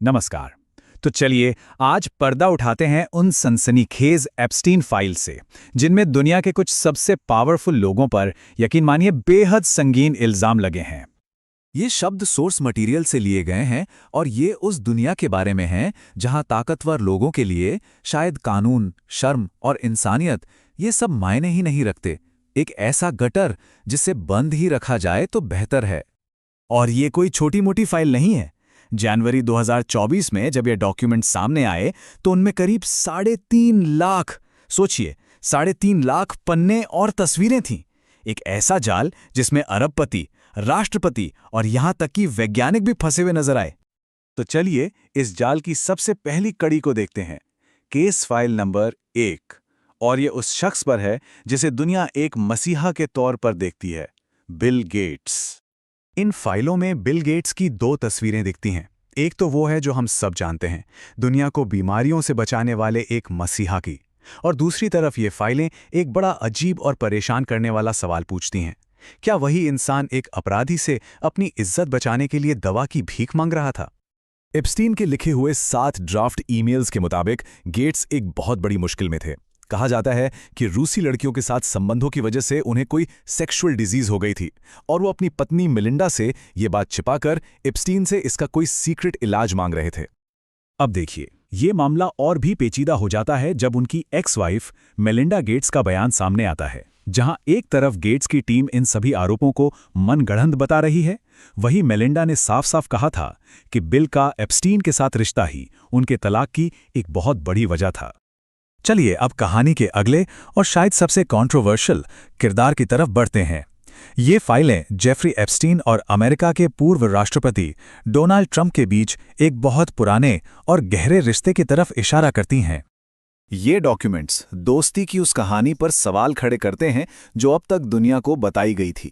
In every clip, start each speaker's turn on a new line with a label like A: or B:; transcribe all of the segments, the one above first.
A: नमस्कार। तो चलिए आज पर्दा उठाते हैं उन सनसनीखेज एप्स्टीन फाइल से, जिनमें दुनिया के कुछ सबसे पावरफुल लोगों पर यकीन मानिए बेहद संगीन इल्जाम लगे हैं।
B: ये शब्द सोर्स मटेरियल से लिए गए हैं और ये उस दुनिया के बारे में हैं जहां ताकतवर लोगों के लिए शायद कानून, शर्म और इंसानियत ये सब मायने ही नहीं रखते। एक ऐसा गटर जिसे बंद ही रखा जाए तो बेहतर है।
A: और ये कोई छोटी मोटी फाइल नहीं है। जनवरी 2024 में जब ये डॉक्यूमेंट सामने आए तो उनमें करीब 3.5 लाख, सोचिए 3.5 लाख पन्ने और तस्वीरें थीं। एक ऐसा जाल जिसमें अरबपति, राष्ट्रपति और यहां तक कि वैज्ञानिक भी फंसे हुए नजर आए। तो चलिए इस जाल की सबसे पहली कड़ी को देखते हैं। Case file number 1। और ये उस शख्स पर है जिसे दुनिया एक मसीहा के तौर पर देखती है, बिल गेट्स। इन फाइलों में बिल गेट्स की 2 तस्वीरें दिखती हैं। एक तो वो है जो हम सब जानते हैं, दुनिया को बीमारियों से बचाने वाले एक मसीहा की, और दूसरी तरफ ये फाइलें एक बड़ा अजीब और परेशान करने वाला सवाल पूछती हैं। क्या वही इंसान एक अपराधी से अपनी इज्जत बचाने के लिए दवा की भीख मांग रहा था? एप्स्टीन के लिखे हुए 7 ड्राफ्ट ईमेल्स के मुताबिक गेट्स एक बहुत बड़ी मुश्किल में थे। कहा जाता है कि रूसी लड़कियों के साथ संबंधों की वजह से उन्हें कोई सेक्सुअल डिजीज हो गई थी और वो अपनी पत्नी मिलिंडा से ये बात छिपाकर एप्स्टीन से इसका कोई सीक्रेट इलाज मांग रहे थे। अब देखिए, ये मामला और भी पेचीदा हो जाता है जब उनकी एक्स वाइफ मेलिंडा गेट्स का बयान सामने आता है। जहां एक तरफ गेट्स की टीम इन सभी आरोपों को मनगढ़ंत बता रही है, वहीं मेलिंडा ने साफ साफ कहा था कि बिल का एप्स्टीन के साथ रिश्ता ही उनके तलाक की एक बहुत बड़ी वजह था। चलिए अब कहानी के अगले और शायद सबसे कंट्रोवर्शियल किरदार की तरफ बढ़ते हैं। ये फाइलें जेफरी एप्स्टीन और अमेरिका के पूर्व राष्ट्रपति डोनाल्ड ट्रंप के बीच एक बहुत पुराने और गहरे रिश्ते की तरफ इशारा करती हैं। ये डॉक्यूमेंट्स दोस्ती की उस कहानी पर सवाल खड़े करते हैं जो अब तक दुनिया को बताई गई थी।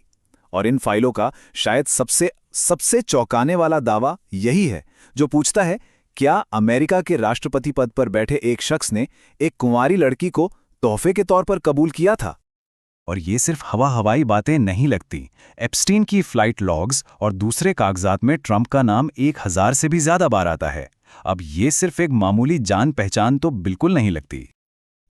A: और इन फाइलों का शायद सबसे चौंकाने वाला दावा यही है जो पूछता है, क्या अमेरिका के राष्ट्रपति पद पर बैठे एक शख्स ने एक कुंवारी लड़की को तोहफे के तौर पर कबूल किया था? और ये सिर्फ हवाई बातें नहीं लगती। एप्स्टीन की फ्लाइट लॉग्स और दूसरे कागजात में ट्रंप का नाम 1000 से भी ज्यादा बार आता है। अब ये सिर्फ एक मामूली जान पहचान तो बिल्कुल नहीं लगती।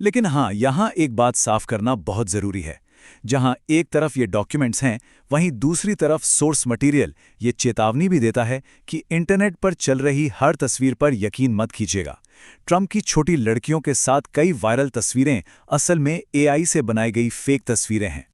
A: लेकिन हाँ, यहाँ एक बात साफ करना बहुत जरूरी है। जहां एक तरफ ये डॉक्यूमेंट्स हैं, वहीं दूसरी तरफ सोर्स मटेरियल ये चेतावनी भी देता है कि इंटरनेट पर चल रही हर तस्वीर पर यकीन मत कीजिएगा। ट्रंप की छोटी लड़कियों के साथ कई वायरल तस्वीरें असल में एआई से बनाई गई फेक तस्वीरें हैं।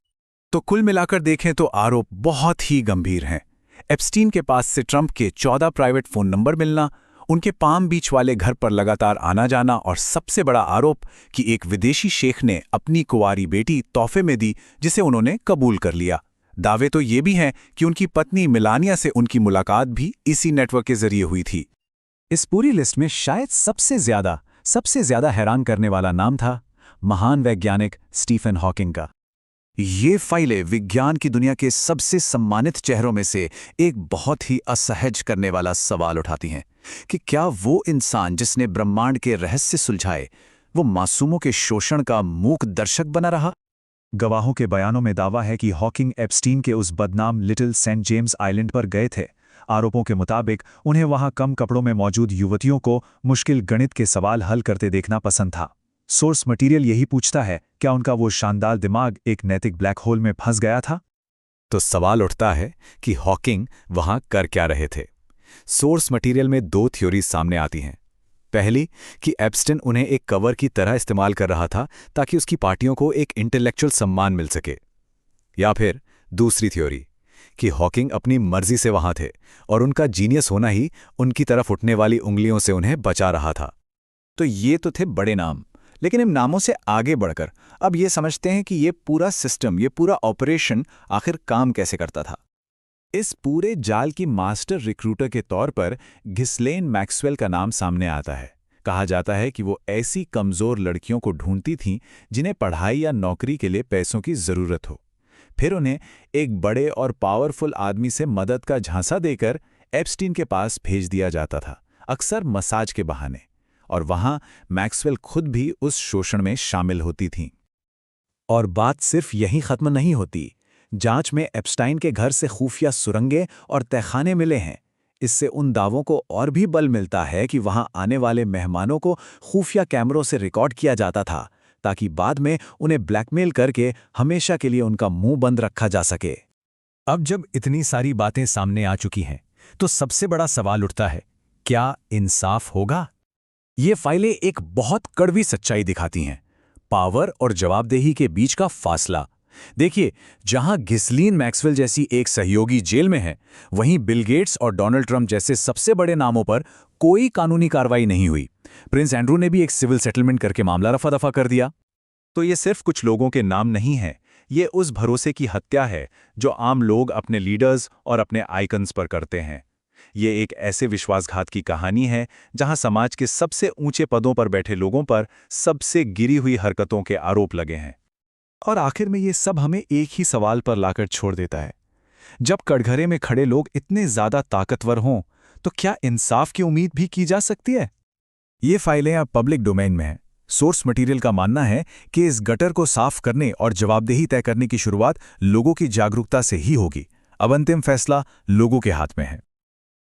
A: तो कुल मिलाकर देखें तो आरोप बहुत ही गंभीर हैं। एप्स्टीन के पास से ट्रंप के 14 प्राइवेट फोन नंबर मिलना, उनके पाम बीच वाले घर पर लगातार आना जाना, और सबसे बड़ा आरोप कि एक विदेशी शेख ने अपनी कुंवारी बेटी तोहफे में दी जिसे उन्होंने कबूल कर लिया। दावे तो ये भी हैं कि उनकी पत्नी मिलानिया से उनकी मुलाकात भी इसी नेटवर्क के जरिए हुई थी। इस पूरी लिस्ट में शायद सबसे ज्यादा हैरान करने वाला नाम था महान वैज्ञानिक स्टीफन हॉकिंग का। ये फाइलें विज्ञान की दुनिया के सबसे सम्मानित चेहरों में से एक बहुत ही असहज करने वाला सवाल उठाती हैं कि क्या वो इंसान जिसने ब्रह्मांड के रहस्य सुलझाए, वो मासूमों के शोषण का मूक दर्शक बना रहा? गवाहों के बयानों में दावा है कि हॉकिंग एप्स्टीन के उस बदनाम लिटिल सेंट जेम्स आइलैंड पर गए थे। आरोपों के मुताबिक उन्हें वहां कम कपड़ों में मौजूद युवतियों को मुश्किल गणित के सवाल हल करते देखना पसंद था। सोर्स मटेरियल यही पूछता है, क्या उनका वो शानदार दिमाग एक नैतिक ब्लैक होल में फंस गया था? तो सवाल उठता है कि हॉकिंग वहां कर क्या रहे थे। सोर्स मटेरियल में 2 थ्योरीज सामने आती हैं। पहली कि एप्स्टीन उन्हें एक कवर की तरह इस्तेमाल कर रहा था ताकि उसकी पार्टियों को एक इंटेलेक्चुअल सम्मान मिल सके। या फिर दूसरी थ्योरी कि हॉकिंग अपनी मर्जी से वहां थे और उनका जीनियस होना ही उनकी तरफ उठने वाली उंगलियों से उन्हें बचा रहा था। तो ये तो थे बड़े नाम, लेकिन इन नामों से आगे बढ़कर अब ये समझते हैं कि ये पूरा सिस्टम, ये पूरा ऑपरेशन आखिर काम कैसे करता था। इस पूरे जाल की मास्टर रिक्रूटर के तौर पर घिस्लेन मैक्सवेल का नाम सामने आता है। कहा जाता है कि वो ऐसी कमजोर लड़कियों को ढूंढती थीं जिन्हें पढ़ाई या नौकरी के लिए पैसों की जरूरत हो। फिर उन्हें एक बड़े और पावरफुल आदमी से मदद का झांसा देकर एप्स्टीन के पास भेज दिया जाता था, अक्सर मसाज के बहाने। और वहां मैक्सवेल खुद भी उस शोषण में शामिल होती थीं। और बात सिर्फ यहीं खत्म नहीं होती। जांच में एप्स्टाइन के घर से खुफिया सुरंगें और तहखाने मिले हैं। इससे उन दावों को और भी बल मिलता है कि वहां आने वाले मेहमानों को खुफिया कैमरों से रिकॉर्ड किया जाता था, ताकि बाद में उन्हें ब्लैकमेल करके हमेशा के लिए उनका मुंह बंद रखा जा सके।
C: अब जब इतनी सारी बातें सामने आ चुकी हैं, तो सबसे बड़ा सवाल उठता है, क्या इंसाफ होगा?
A: ये फाइलें एक बहुत कड़वी सच्चाई दिखाती हैं, पावर और जवाबदेही के बीच का फासला। देखिए, जहां घिसलीन मैक्सवेल जैसी एक सहयोगी जेल में है, वहीं बिल गेट्स और डोनाल्ड ट्रंप जैसे सबसे बड़े नामों पर कोई कानूनी कार्रवाई नहीं हुई। प्रिंस एंड्रू ने भी एक सिविल सेटलमेंट करके मामला रफा दफा कर दिया।
B: तो ये सिर्फ कुछ लोगों के नाम नहीं है, ये उस भरोसे की हत्या है जो आम लोग अपने लीडर्स और अपने आइकन्स पर करते हैं। ये एक ऐसे विश्वासघात की कहानी है जहां समाज के सबसे ऊंचे पदों पर बैठे लोगों पर सबसे गिरी हुई हरकतों के आरोप लगे हैं।
C: और आखिर में ये सब हमें एक ही सवाल पर लाकर छोड़ देता है, जब कटघरे में खड़े लोग इतने ज्यादा ताकतवर हों, तो क्या इंसाफ की उम्मीद भी की जा सकती है?
A: ये फाइलें अब पब्लिक डोमेन में हैं। सोर्स मटेरियल का मानना है कि इस गटर को साफ करने और जवाबदेही तय करने की शुरुआत लोगों की जागरूकता से ही होगी। अब अंतिम फैसला लोगों के हाथ में है।